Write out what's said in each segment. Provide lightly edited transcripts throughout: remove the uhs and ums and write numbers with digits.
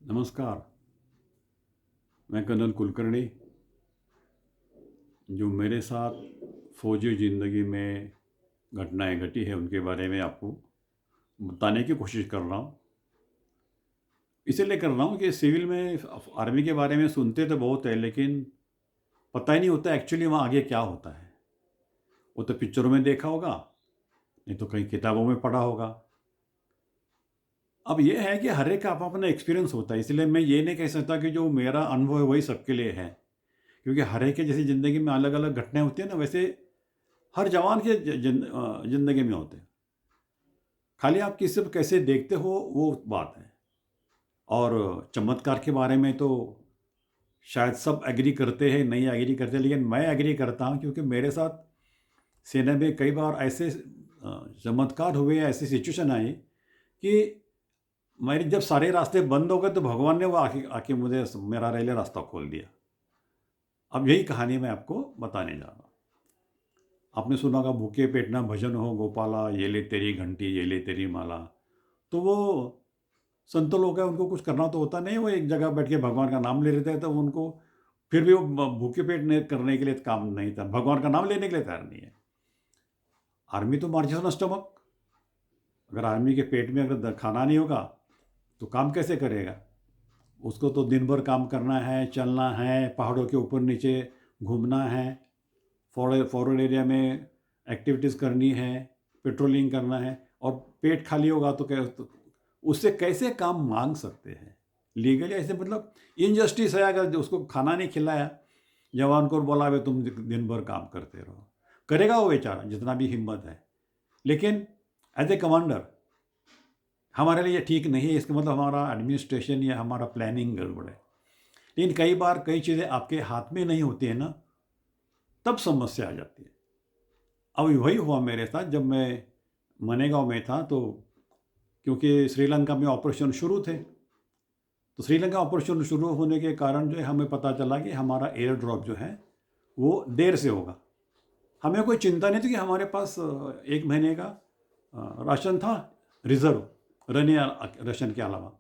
नमस्कार। मैं कर्नल कुलकर्णी। जो मेरे साथ फ़ौजी ज़िंदगी में घटनाएं घटी है उनके बारे में आपको बताने की कोशिश कर रहा हूँ। इसीलिए कर रहा हूँ कि सिविल में आर्मी के बारे में सुनते तो बहुत है, लेकिन पता ही नहीं होता एक्चुअली वहाँ आगे क्या होता है। वो तो पिक्चरों में देखा होगा, नहीं तो कहीं किताबों में पढ़ा होगा। अब ये है कि हर एक का अपना एक्सपीरियंस होता है, इसलिए मैं ये नहीं कह सकता कि जो मेरा अनुभव है वही सबके लिए है। क्योंकि हर एक के जैसी ज़िंदगी में अलग अलग घटनाएं होती हैं ना, वैसे हर जवान के ज़िंदगी में होते हैं। खाली आप किसी को कैसे देखते हो वो बात है। और चमत्कार के बारे में तो शायद सब एग्री करते हैं, नहीं एग्री करते, लेकिन मैं एग्री करता हूँ क्योंकि मेरे साथ सेना में कई बार ऐसे चमत्कार हुए, ऐसी सिचुएशन आई कि मेरे जब सारे रास्ते बंद हो गए तो भगवान ने वो आके आके मुझे मेरा रेलवे रास्ता खोल दिया। अब यही कहानी मैं आपको बताने जा रहा हूँ। आपने सुना होगा, भूखे पेट ना भजन हो गोपाला, ये ले तेरी घंटी ये ले तेरी माला। तो वो संत लोग हैं, उनको कुछ करना तो होता नहीं, वो एक जगह बैठ के भगवान का नाम ले लेते हैं, तो उनको फिर भी वो भूखे पेट करने के लिए काम नहीं था, भगवान का नाम लेने के लिए तैयार नहीं है। आर्मी तो मार्चेस ऑन स्टमक। अगर आर्मी के पेट में अगर खाना नहीं होगा तो काम कैसे करेगा? उसको तो दिन भर काम करना है, चलना है, पहाड़ों के ऊपर नीचे घूमना है, फॉरेस्ट एरिया में एक्टिविटीज़ करनी है, पेट्रोलिंग करना है। और पेट खाली होगा तो क्या, तो उससे कैसे काम मांग सकते हैं लीगली? ऐसे मतलब इनजस्टिस है। अगर उसको खाना नहीं खिलाया, जवान को बोला भाई तुम दिन भर काम करते रहो, करेगा वो बेचारा जितना भी हिम्मत है। लेकिन एज ए कमांडर हमारे लिए ठीक नहीं है। इसका मतलब हमारा एडमिनिस्ट्रेशन या हमारा प्लानिंग गड़बड़ है। लेकिन कई बार कई चीज़ें आपके हाथ में नहीं होती है ना, तब समस्या आ जाती है। अब वही हुआ मेरे साथ जब मैं मनेगांव में था। तो क्योंकि श्रीलंका में ऑपरेशन शुरू थे, तो श्रीलंका ऑपरेशन शुरू होने के कारण जो है हमें पता चला कि हमारा एयर ड्रॉप जो है वो देर से होगा। हमें कोई चिंता नहीं थी कि हमारे पास 1 महीने का राशन था, रिजर्व रहने राशन के अलावा।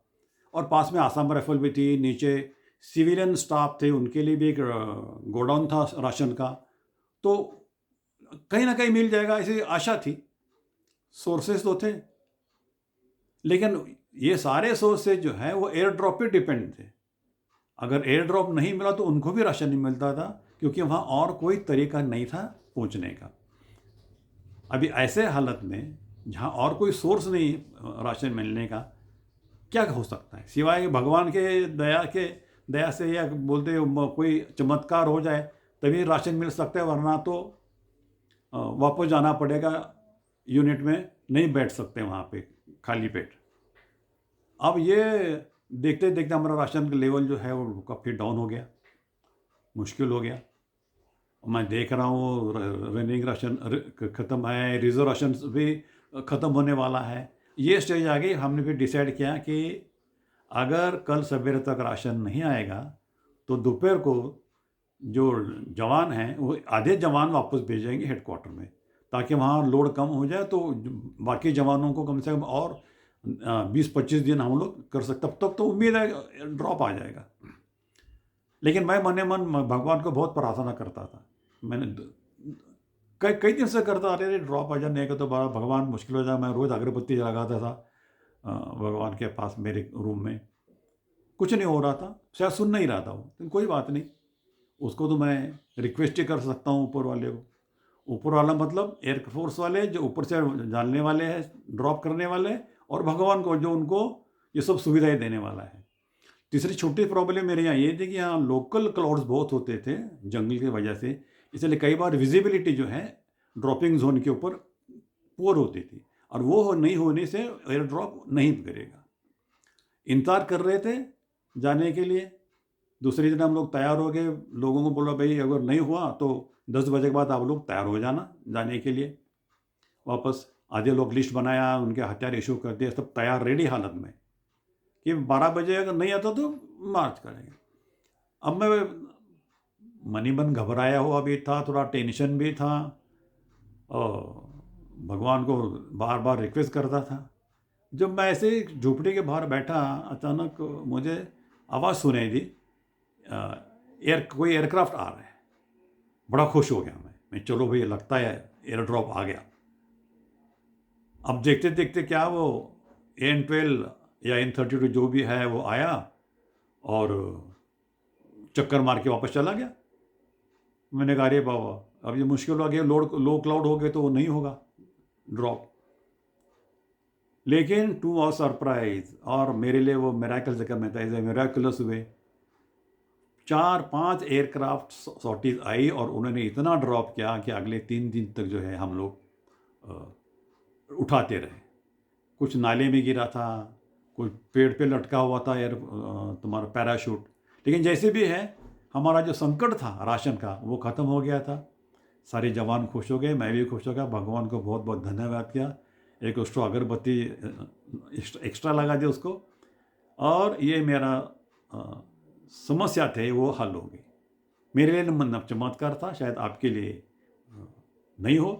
और पास में आसाम राइफल भी थी, नीचे सिविलियन स्टाफ थे, उनके लिए भी एक गोडाउन था राशन का। तो कहीं ना कहीं मिल जाएगा ऐसी आशा थी, सोर्सेस तो थे। लेकिन ये सारे सोर्सेज जो है वो एयर ड्रॉप पे डिपेंड थे। अगर एयर ड्रॉप नहीं मिला तो उनको भी राशन नहीं मिलता था, क्योंकि वहाँ और कोई तरीका नहीं था पहुँचने का। अभी ऐसे हालत में जहाँ और कोई सोर्स नहीं राशन मिलने का, क्या हो सकता है सिवाय भगवान के दया से, या बोलते कोई चमत्कार हो जाए तभी राशन मिल सकता है, वरना तो वापस जाना पड़ेगा यूनिट में, नहीं बैठ सकते वहाँ पे खाली पेट। अब ये देखते देखते हमारा राशन का लेवल जो है वो काफ़ी डाउन हो गया, मुश्किल हो गया। मैं देख रहा हूँ रनिंग राशन ख़त्म है, रिजर्व राशन भी ख़त्म होने वाला है। ये स्टेज आ गई, हमने फिर डिसाइड किया कि अगर कल सवेरे तक राशन नहीं आएगा तो दोपहर को जो जवान हैं वो आधे जवान वापस भेजेंगे हेडक्वार्टर में, ताकि वहाँ लोड कम हो जाए, तो बाकी जवानों को कम से कम और 20-25 दिन हम लोग कर सकते। तब तक तो उम्मीद है ड्रॉप आ जाएगा। लेकिन मैं मने मन भगवान को बहुत प्रार्थना करता था। मैंने कई कई दिन से करता, अरे ड्रॉप आ जाने का तो बड़ा भगवान मुश्किल हो जाए। मैं रोज़ अगरबत्ती जलाता था भगवान के पास मेरे रूम में, कुछ नहीं हो रहा था, शायद सुन नहीं रहा था वो। तो कोई बात नहीं, उसको तो मैं रिक्वेस्ट ही कर सकता हूँ ऊपर वाले को। ऊपर वाला मतलब एयरफोर्स वाले जो ऊपर से जानने वाले हैं, ड्रॉप करने वाले, और भगवान को जो उनको ये सब सुविधाएं देने वाला है। तीसरी छोटी प्रॉब्लम मेरे यहाँ ये थी कि यहाँ लोकल क्लाउड्स बहुत होते थे जंगल की वजह से, इसलिए कई बार विजिबिलिटी जो है ड्रॉपिंग जोन के ऊपर पुअर होती थी, और वो नहीं होने से एयर ड्रॉप नहीं करेगा। इंतज़ार कर रहे थे जाने के लिए। दूसरे दिन हम लोग तैयार हो गए, लोगों को बोला भाई अगर नहीं हुआ तो 10 बजे के बाद आप लोग तैयार हो जाना जाने के लिए वापस। आधे लोग लिस्ट बनाया, उनके हथियार इशू कर दिए, सब तैयार रेडी हालत में कि 12 बजे अगर नहीं आता तो मार्च करेंगे। अब मैं मनी मन घबराया हुआ भी था, थोड़ा टेंशन भी था, और भगवान को बार बार रिक्वेस्ट करता था। जब मैं ऐसे ही झोपड़ी के बाहर बैठा, अचानक मुझे आवाज़ सुनाई दी, कोई एयरक्राफ्ट आ रहा है। बड़ा खुश हो गया मैं चलो भई लगता है एयर ड्रॉप आ गया। अब देखते-देखते क्या वो AN-12 या AN-32 जो भी है वो आया और चक्कर मार के वापस चला गया। मैंने कहा अरे बाबा! अब ये मुश्किल हो गया, लो क्लाउड हो गए तो वो नहीं होगा ड्रॉप। लेकिन टू आवर सरप्राइज़, और मेरे लिए वो मिरेकल जगह में था, ऐसे मिरेकुलस हुए। 4-5 एयरक्राफ्ट सॉर्टीज़ आई और उन्होंने इतना ड्रॉप किया कि अगले 3 दिन तक जो है हम लोग उठाते रहे। कुछ नाले में गिरा था, कोई पेड़ पे लटका हुआ था तुम्हारा पैराशूट। लेकिन जैसे भी है, हमारा जो संकट था राशन का वो ख़त्म हो गया था। सारे जवान खुश हो गए, मैं भी खुश हो गया, भगवान को बहुत बहुत धन्यवाद किया। एक उसको अगरबत्ती एक्स्ट्रा लगा दी उसको, और ये मेरा समस्या थे वो हल हो गई। मेरे लिए न चमत्कार था, शायद आपके लिए नहीं हो,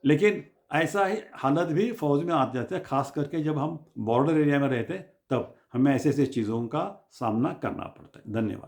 लेकिन ऐसा ही हालत भी फ़ौज में आ जाता है, ख़ास करके जब हम बॉर्डर एरिया में रहते, तब हमें ऐसे-ऐसे चीज़ों का सामना करना पड़ता है। धन्यवाद।